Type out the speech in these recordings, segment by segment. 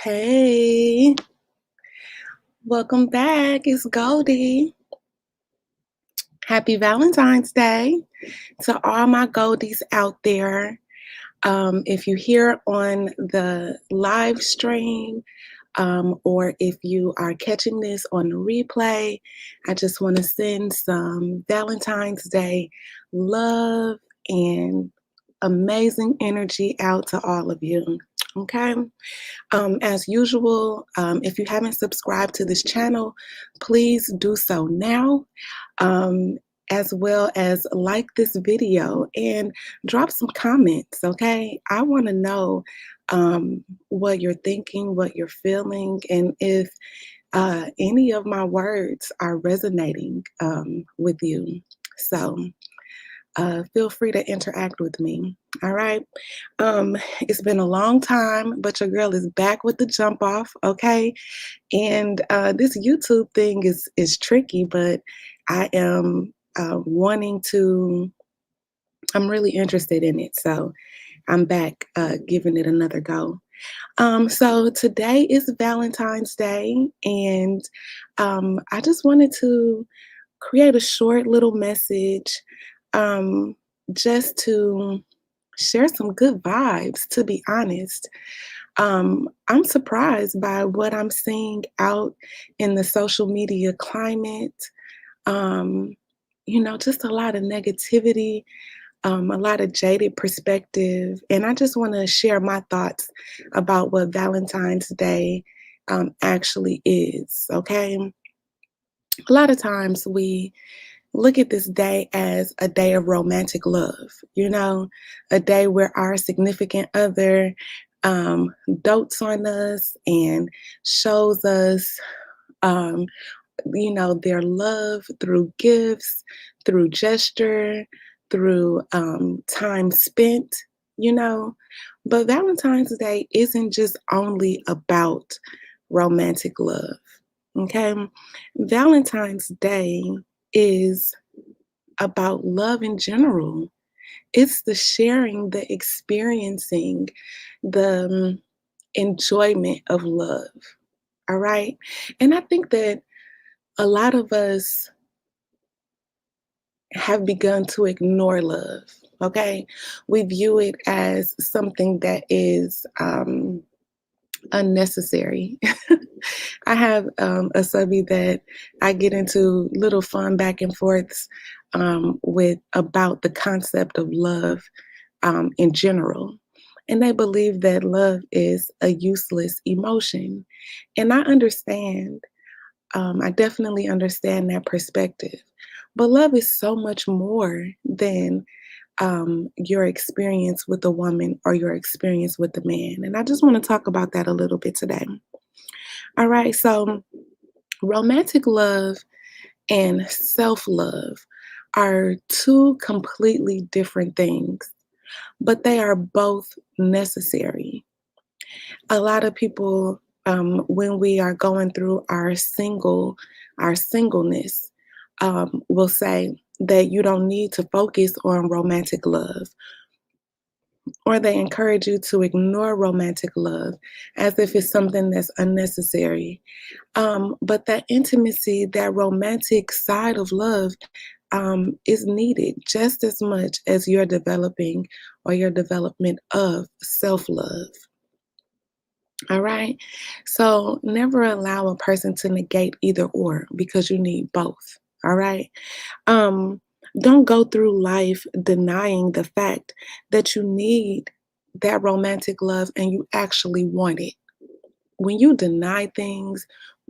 Hey, welcome back. It's Goldie. Happy Valentine's Day to all my Goldies out there. If you hear on the live stream, or if you are catching this on the replay, I just want to send some Valentine's Day love and amazing energy out to all of you. Okay. As usual, if you haven't subscribed to this channel, please do so now, as well as like this video and drop some comments, okay? I want to know what you're thinking, what you're feeling, and if any of my words are resonating with you. So feel free to interact with me. All right. It's been a long time, but your girl is back with the jump off. Okay. And this YouTube thing is tricky, but I am wanting to. I'm really interested in it, so I'm back giving it another go. So today is Valentine's Day, and I just wanted to create a short little message, um, just to share some good vibes, to be honest. I'm surprised by what I'm seeing out in the social media climate. Um, just a lot of negativity, a lot of jaded perspective. And I just want to share my thoughts about what Valentine's Day actually is, okay? A lot of times we look at this day as a day of romantic love, a day where our significant other dotes on us and shows us, um, their love through gifts, through gesture, through time spent, you know. But Valentine's Day isn't just only about romantic love, okay? Valentine's Day is about love in general. It's the sharing, the experiencing, the enjoyment of love. All right. And I think that a lot of us have begun to ignore love. Okay. We view it as something that is unnecessary. I have a subby that I get into little fun back and forths with about the concept of love in general. And they believe that love is a useless emotion. And I definitely understand that perspective. But love is so much more than your experience with a woman or your experience with a man. And I just want to talk about that a little bit today. All right. So, romantic love and self love are two completely different things, but they are both necessary. A lot of people, when we are going through our singleness, will say that you don't need to focus on romantic love, or they encourage you to ignore romantic love as if it's something that's unnecessary. But that intimacy, that romantic side of love, is needed just as much as your developing or your development of self love. All right. So never allow a person to negate either or because you need both. All right. Um, don't go through life denying the fact that you need that romantic love and you actually want it. When you deny things,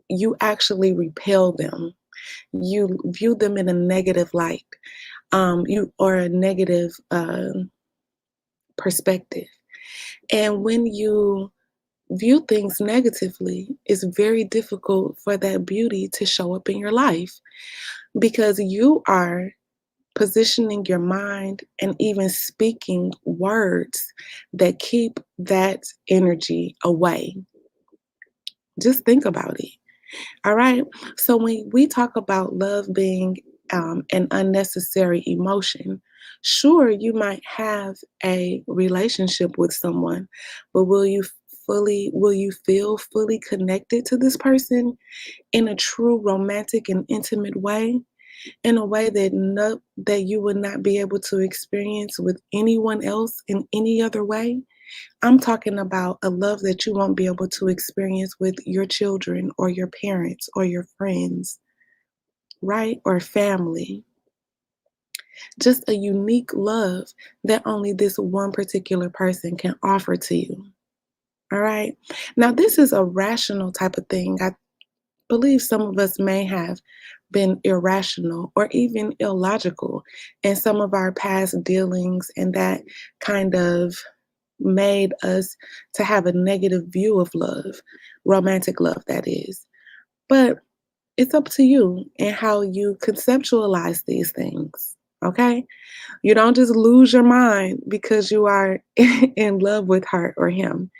you actually repel them. You view them in a negative light, you or a negative perspective. And when you view things negatively, it's very difficult for that beauty to show up in your life because you are positioning your mind and even speaking words that keep that energy away. Just think about it. All right. So when we talk about love being an unnecessary emotion, sure, you might have a relationship with someone, but will you feel fully connected to this person in a true romantic and intimate way, in a way that you would not be able to experience with anyone else in any other way? I'm talking about a love that you won't be able to experience with your children or your parents or your friends, right? Or family. Just a unique love that only this one particular person can offer to you. All right. Now, this is a rational type of thing. I believe some of us may have been irrational or even illogical in some of our past dealings, and that kind of made us to have a negative view of love, romantic love, that is. But it's up to you and how you conceptualize these things. Okay? You don't just lose your mind because you are in love with her or him.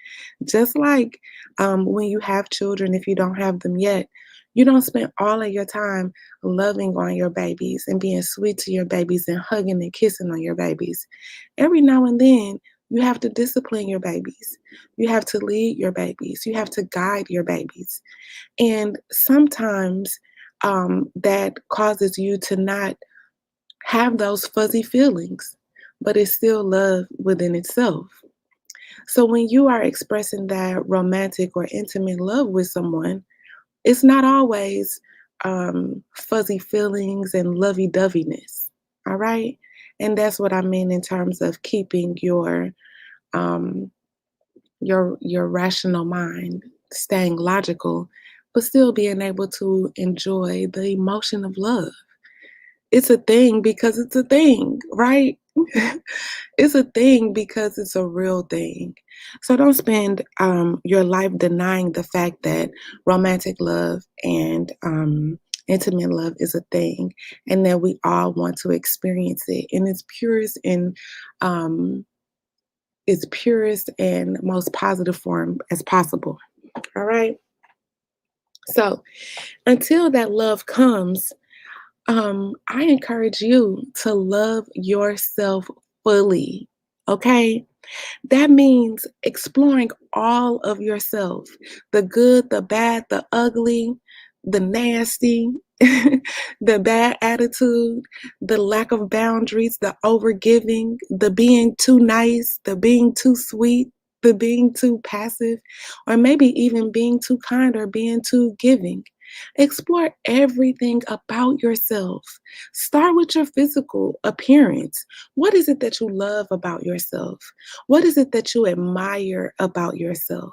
Just like when you have children, if you don't have them yet, you don't spend all of your time loving on your babies and being sweet to your babies and hugging and kissing on your babies. Every now and then, you have to discipline your babies. You have to lead your babies. You have to guide your babies. And sometimes that causes you to not have those fuzzy feelings, but it's still love within itself. So when you are expressing that romantic or intimate love with someone, it's not always fuzzy feelings and lovey-doveyness. All right. And that's what I mean in terms of keeping um, your rational mind, staying logical, but still being able to enjoy the emotion of love. It's a thing because it's a thing, right? It's a thing because it's a real thing. So don't spend your life denying the fact that romantic love and intimate love is a thing, and that we all want to experience it in um, its purest and most positive form as possible. All right. So until that love comes, I encourage you to love yourself fully. Okay. That means exploring all of yourself, the good, the bad, the ugly, the nasty, the bad attitude, the lack of boundaries, the overgiving, the being too nice, the being too sweet, the being too passive, or maybe even being too kind or being too giving. Explore everything about yourself. Start with your physical appearance. What is it that you love about yourself? What is it that you admire about yourself?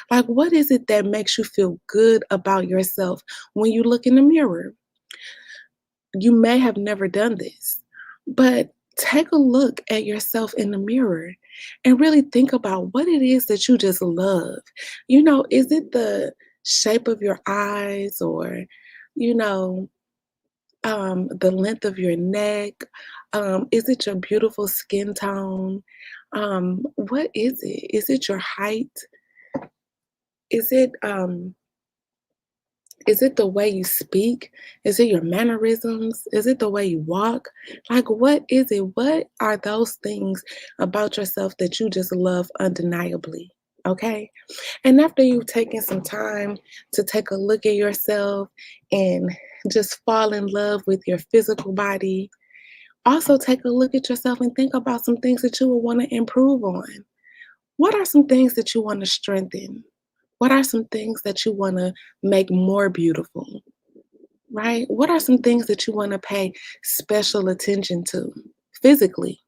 Like, what is it that makes you feel good about yourself when you look in the mirror? You may have never done this, but take a look at yourself in the mirror and really think about what it is that you just love. Is it the shape of your eyes, or, you know, the length of your neck? Is it your beautiful skin tone? What is it? Is it your height? Is it is it the way you speak? Is it your mannerisms? Is it the way you walk? Like, what is it? What are those things about yourself that you just love undeniably? Okay. And after you've taken some time to take a look at yourself and just fall in love with your physical body, also take a look at yourself and think about some things that you would want to improve on. What are some things that you want to strengthen? What are some things that you want to make more beautiful, right? What are some things that you want to pay special attention to physically,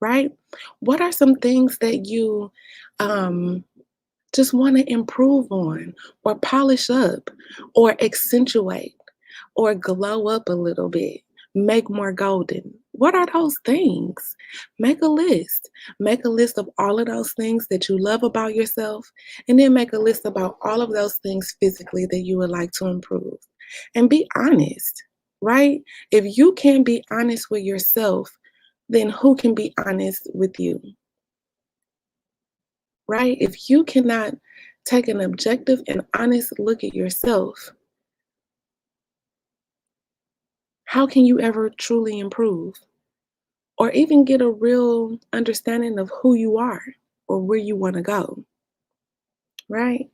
right? What are some things that you um, just want to improve on, or polish up, or accentuate, or glow up a little bit, make more golden? What are those things? Make a list. Make a list of all of those things that you love about yourself, and then make a list about all of those things physically that you would like to improve. And be honest, right? If you can't be honest with yourself, then who can be honest with you, right? If you cannot take an objective and honest look at yourself, how can you ever truly improve or even get a real understanding of who you are or where you want to go, right?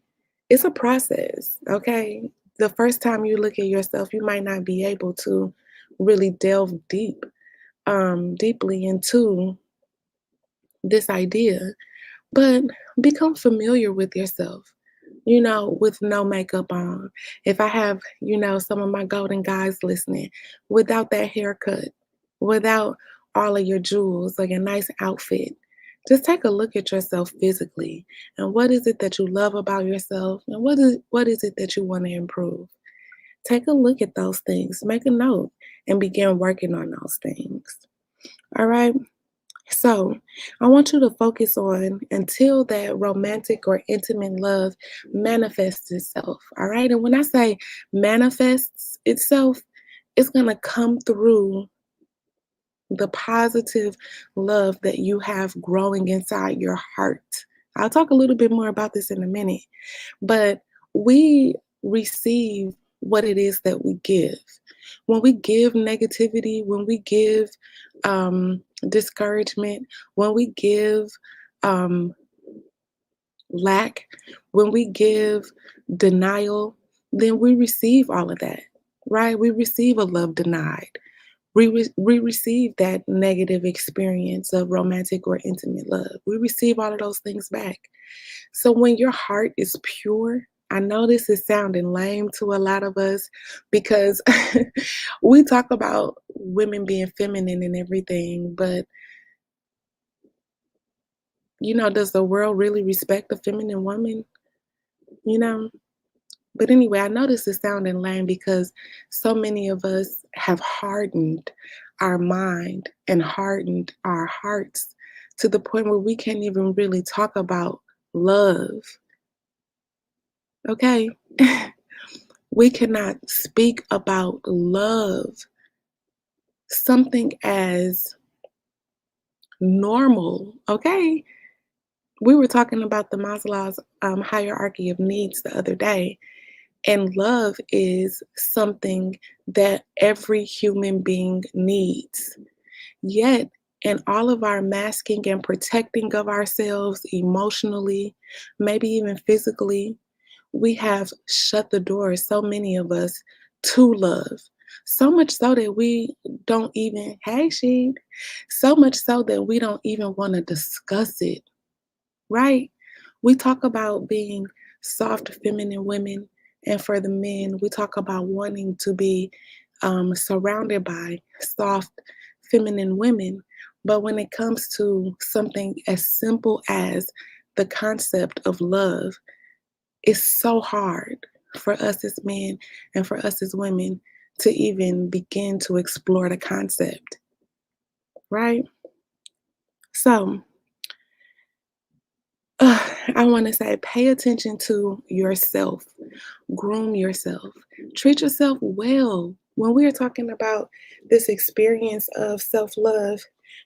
It's a process, okay? The first time you look at yourself, you might not be able to really delve deeply into this idea, but become familiar with yourself, with no makeup on. If I have, some of my golden guys listening, without that haircut, without all of your jewels, like a nice outfit, just take a look at yourself physically, and what is it that you love about yourself, and what is it that you want to improve. Take a look at those things, make a note, and begin working on those things. All right. So, I want you to focus on until that romantic or intimate love manifests itself. All right. And when I say manifests itself, it's going to come through the positive love that you have growing inside your heart. I'll talk a little bit more about this in a minute, but we receive what it is that we give. When we give negativity, when we give discouragement, when we give um, lack, when we give denial, then we receive all of that, right? We receive a love denied. We receive that negative experience of romantic or intimate love. We receive all of those things back. So when your heart is pure, I know this is sounding lame to a lot of us because we talk about women being feminine and everything, but does the world really respect the feminine woman? You know, But anyway, I know this is sounding lame because so many of us have hardened our mind and hardened our hearts to the point where we can't even really talk about love. Okay? We cannot speak about love, something as normal. Okay? We were talking about the Maslow's hierarchy of needs the other day. And love is something that every human being needs. Yet, in all of our masking and protecting of ourselves emotionally, maybe even physically, we have shut the doors, so many of us, to love. So much so that we don't even, hey, she, so much so that we don't even want to discuss it, right? We talk about being soft, feminine women, and for the men, we talk about wanting to be surrounded by soft, feminine women. But when it comes to something as simple as the concept of love, it's so hard for us as men and for us as women to even begin to explore the concept, right? So, I want to say pay attention to yourself. Groom yourself. Treat yourself well. When we are talking about this experience of self love,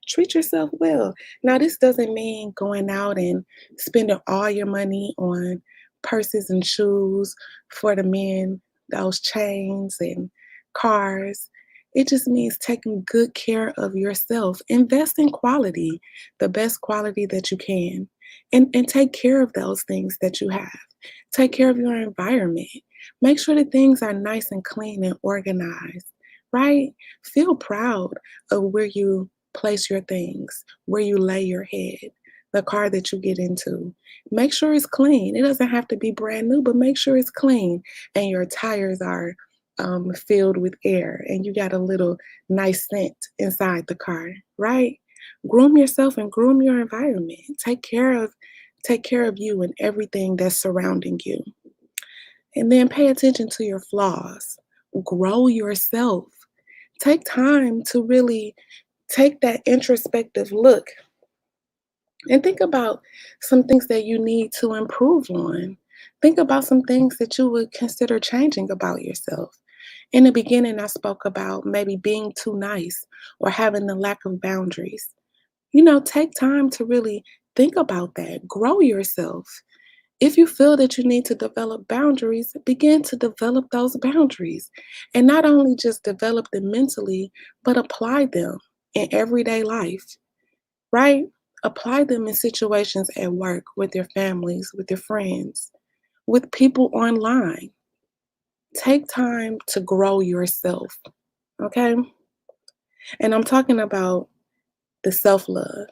treat yourself well. Now, this doesn't mean going out and spending all your money on purses and shoes for the men, those chains and cars. It just means taking good care of yourself. Invest in quality, the best quality that you can, and take care of those things that you have. Take care of your environment. Make sure that things are nice and clean and organized, right? Feel proud of where you place your things, where you lay your head, the car that you get into. Make sure it's clean. It doesn't have to be brand new, but make sure it's clean and your tires are filled with air and you got a little nice scent inside the car, right? Groom yourself and groom your environment. Take care of you and everything that's surrounding you. And then pay attention to your flaws. Grow yourself. Take time to really take that introspective look and think about some things that you need to improve on. Think about some things that you would consider changing about yourself. In the beginning, I spoke about maybe being too nice or having the lack of boundaries. Take time to really think about that. Grow yourself. If you feel that you need to develop boundaries, begin to develop those boundaries. And not only just develop them mentally, but apply them in everyday life, right? Apply them in situations at work, with your families, with your friends, with people online. Take time to grow yourself, okay? And I'm talking about the self love.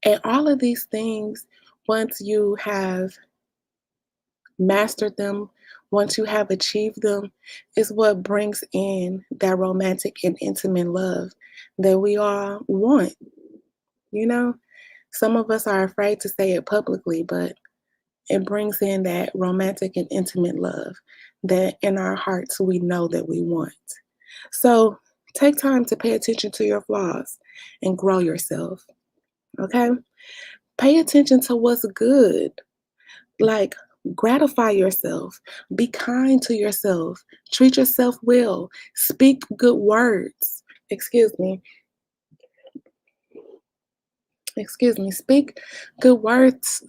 And all of these things, once you have mastered them, once you have achieved them, is what brings in that romantic and intimate love that we all want. You know, some of us are afraid to say it publicly, but it brings in that romantic and intimate love that in our hearts we know that we want. So take time to pay attention to your flaws and grow yourself. Okay? Pay attention to what's good. Like, gratify yourself, be kind to yourself, treat yourself well, speak good words. Excuse me, speak good words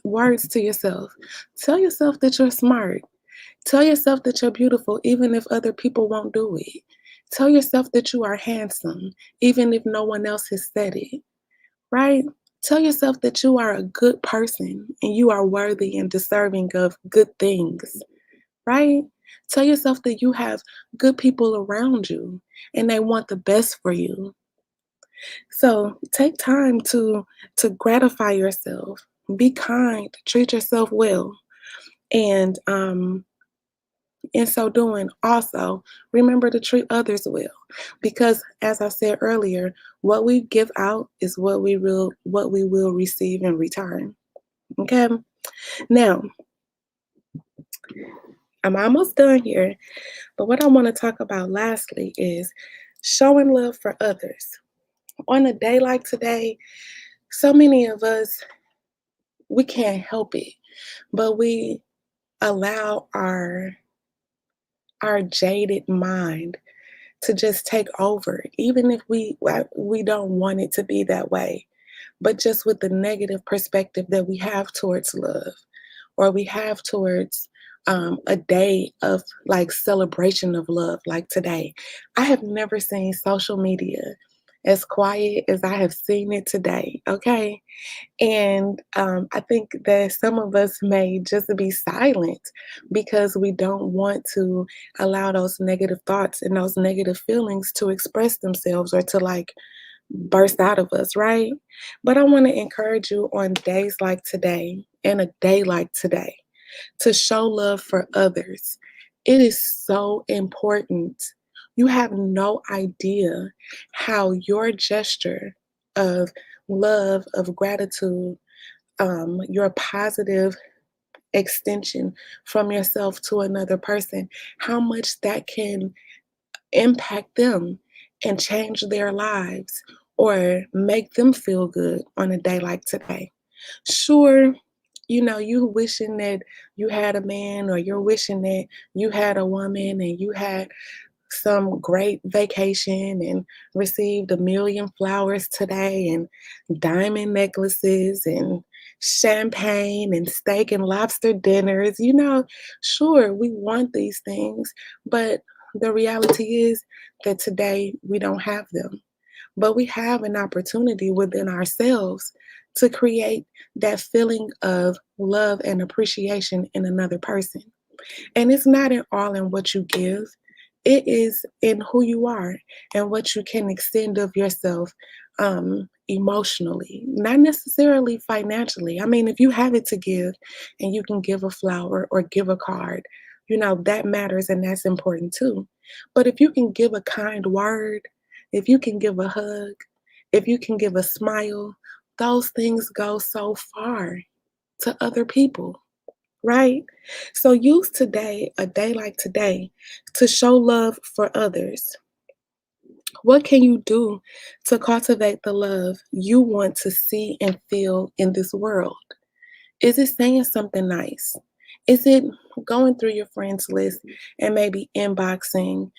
to yourself. Tell yourself that you're smart. Tell yourself that you're beautiful, even if other people won't do it. Tell yourself that you are handsome, even if no one else has said it, right? Tell yourself that you are a good person and you are worthy and deserving of good things, right? Tell yourself that you have good people around you and they want the best for you. So take time to gratify yourself. Be kind, treat yourself well. And in so doing, also remember to treat others well. Because as I said earlier, what we give out is what we will receive in return. Okay. Now, I'm almost done here, but what I want to talk about lastly is showing love for others. On a day like today, so many of us, we can't help it, but we allow our jaded mind to just take over, even if we don't want it to be that way, but just with the negative perspective that we have towards love, or we have towards a day of like celebration of love, like today. I have never seen social media as quiet as I have seen it today. Okay. And I think that some of us may just be silent because we don't want to allow those negative thoughts and those negative feelings to express themselves or to like burst out of us, right? But I want to encourage you on days like today and a day like today to show love for others. It is so important. You have no idea how your gesture of love, of gratitude, your positive extension from yourself to another person, how much that can impact them and change their lives or make them feel good on a day like today. Sure, you wishing that you had a man, or you're wishing that you had a woman and you had some great vacation and received a million flowers today and diamond necklaces and champagne and steak and lobster dinners. Sure, we want these things, but the reality is that today we don't have them. But we have an opportunity within ourselves to create that feeling of love and appreciation in another person. And it's not in all in what you give, it is in who you are and what you can extend of yourself emotionally, not necessarily financially. I mean, if you have it to give and you can give a flower or give a card, that matters and that's important too. But if you can give a kind word, if you can give a hug, if you can give a smile, those things go so far to other people, right? So use today, a day like today, to show love for others. What can you do to cultivate the love you want to see and feel in this world? Is it saying something nice? Is it going through your friends list and maybe inboxing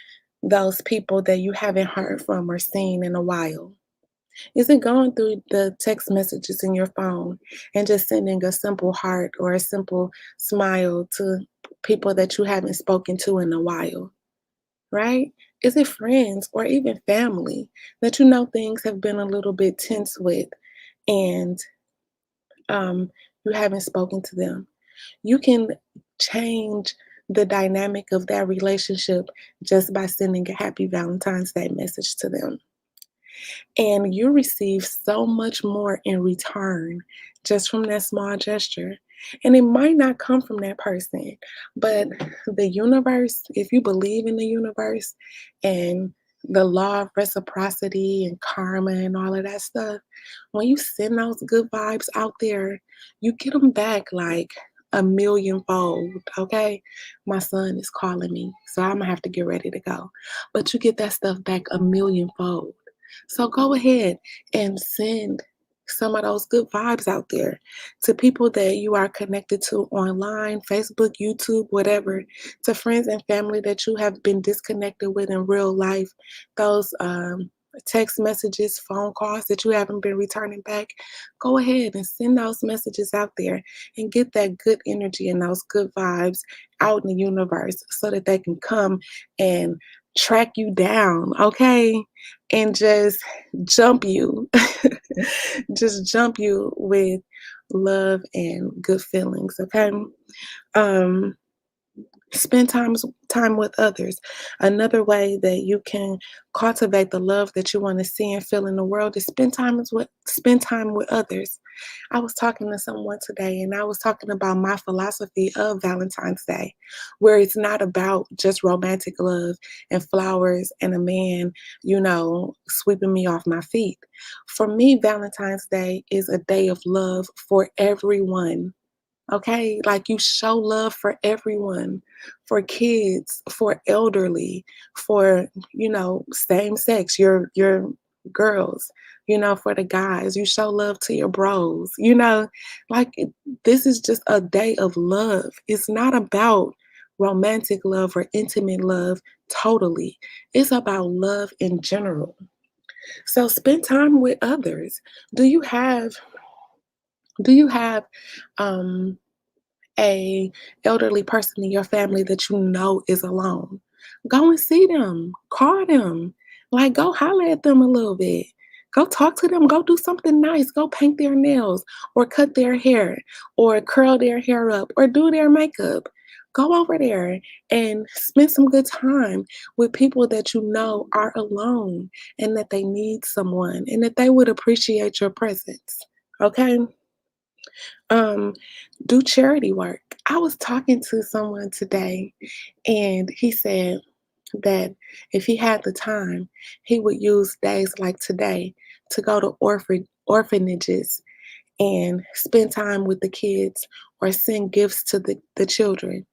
those people that you haven't heard from or seen in a while? Is it going through the text messages in your phone and just sending a simple heart or a simple smile to people that you haven't spoken to in a while, right? Is it friends or even family that you know things have been a little bit tense with and you haven't spoken to them? You can change the dynamic of that relationship just by sending a happy Valentine's Day message to them. And you receive so much more in return just from that small gesture. And it might not come from that person, but the universe, if you believe in the universe and the law of reciprocity and karma and all of that stuff, when you send those good vibes out there, you get them back like a million fold. Okay. My son is calling me, so I'm gonna have to get ready to go. But you get that stuff back a million fold. So go ahead and send some of those good vibes out there to people that you are connected to online, Facebook, YouTube, whatever, to friends and family that you have been disconnected with in real life. Those text messages, phone calls that you haven't been returning back, go ahead and send those messages out there and get that good energy and those good vibes out in the universe so that they can come and track you down, okay? And just jump you. Just jump you with love and good feelings, okay? Um Spend time with others. Another way that you can cultivate the love that you want to see and feel in the world is spend time with others. I was talking to someone today and I was talking about my philosophy of Valentine's Day, where it's not about just romantic love and flowers and a man, sweeping me off my feet. For me, Valentine's Day is a day of love for everyone. Okay, like you show love for everyone, for kids, for elderly, for same sex, your girls, for the guys. You show love to your bros, like this is just a day of love. It's not about romantic love or intimate love totally. It's about love in general. So spend time with others. Do you have do you have a elderly person in your family that you know is alone? Go and see them, call them, like go holler at them a little bit. Go talk to them, go do something nice, go paint their nails or cut their hair or curl their hair up or do their makeup. Go over there and spend some good time with people that you know are alone and that they need someone and that they would appreciate your presence. Okay? Um, do charity work. I was talking to someone today, and he said that if he had the time, he would use days like today to go to orphanages and spend time with the kids or send gifts to the children.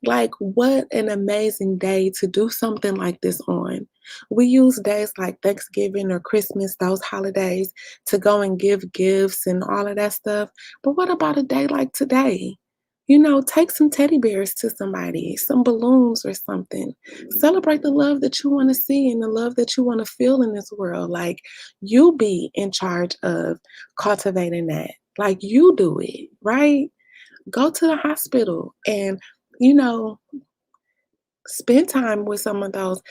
Like, what an amazing day to do something like this on. We use days like Thanksgiving or Christmas, those holidays, to go and give gifts and all of that stuff. But what about a day like today? Take some teddy bears to somebody, some balloons or something. Celebrate the love that you want to see and the love that you want to feel in this world. Like, you be in charge of cultivating that. Like, you do it, right? Go to the hospital and, you know, spend time with some of those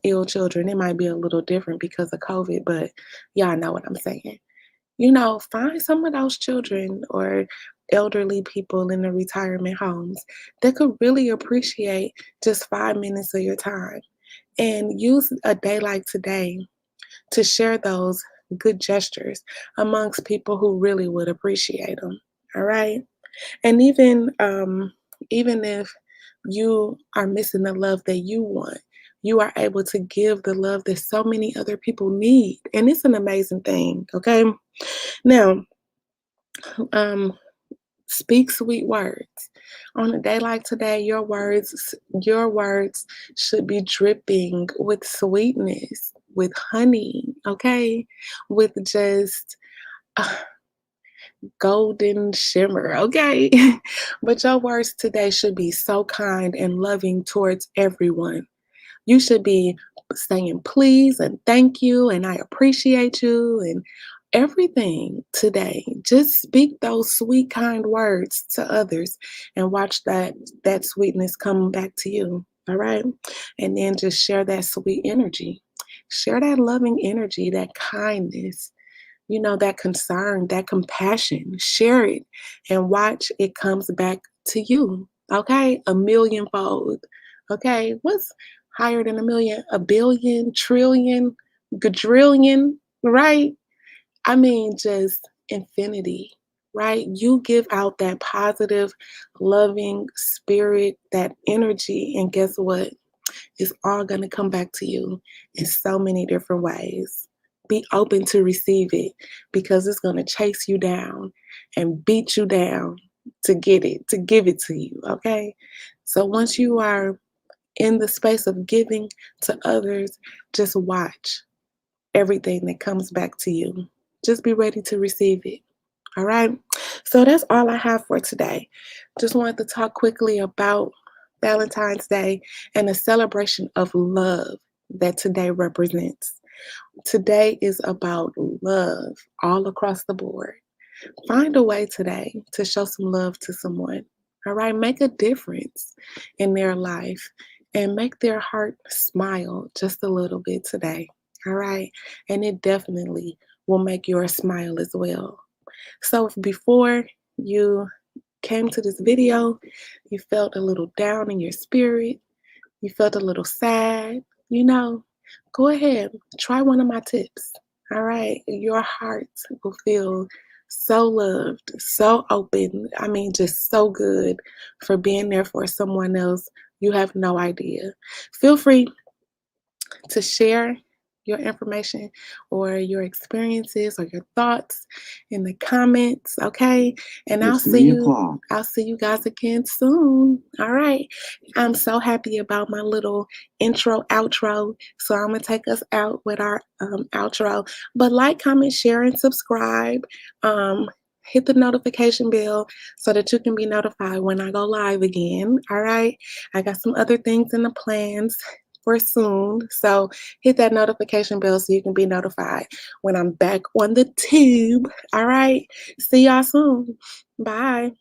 ill children. It might be a little different because of COVID, but y'all know what I'm saying. Find some of those children or elderly people in the retirement homes that could really appreciate just 5 minutes of your time and use a day like today to share those good gestures amongst people who really would appreciate them. All right. And even if you are missing the love that you want, you are able to give the love that so many other people need. And it's an amazing thing. Okay. Now, um, speak sweet words. On a day like today, your words should be dripping with sweetness, with honey, okay? With just uh, golden shimmer, okay? But your words today should be so kind and loving towards everyone. You should be saying please and thank you and I appreciate you and everything today. Just speak those sweet, kind words to others and watch that sweetness come back to you. All right. And then just share that sweet energy. Share that loving energy, that kindness, that concern, that compassion. Share it and watch it comes back to you. Okay? A millionfold. Okay? What's higher than a million? A billion, trillion, quadrillion, right? I mean, just infinity, right? You give out that positive, loving spirit, that energy, and guess what? It's all going to come back to you in so many different ways. Be open to receive it because it's going to chase you down and beat you down to get it, to give it to you. Okay. So once you are in the space of giving to others, just watch everything that comes back to you. Just be ready to receive it. All right. So that's all I have for today. Just wanted to talk quickly about Valentine's Day and the celebration of love that today represents. Today is about love all across the board. Find a way today to show some love to someone. All right. Make a difference in their life and make their heart smile just a little bit today. All right. And it definitely will make yours smile as well. So if before you came to this video, you felt a little down in your spirit, you felt a little sad, go ahead, try one of my tips. All right. Your heart will feel so loved, so open. I mean, just so good for being there for someone else. You have no idea. Feel free to share your information or your experiences or your thoughts in the comments, okay? And It's 3 o'clock. I'll see you guys again soon. All right. I'm so happy about my little intro outro. So I'm gonna take us out with our outro. But like, comment, share, and subscribe. Um, hit the notification bell so that you can be notified when I go live again. All right. I got some other things in the plans for soon. So hit that notification bell so you can be notified when I'm back on the tube. All right. See y'all soon. Bye.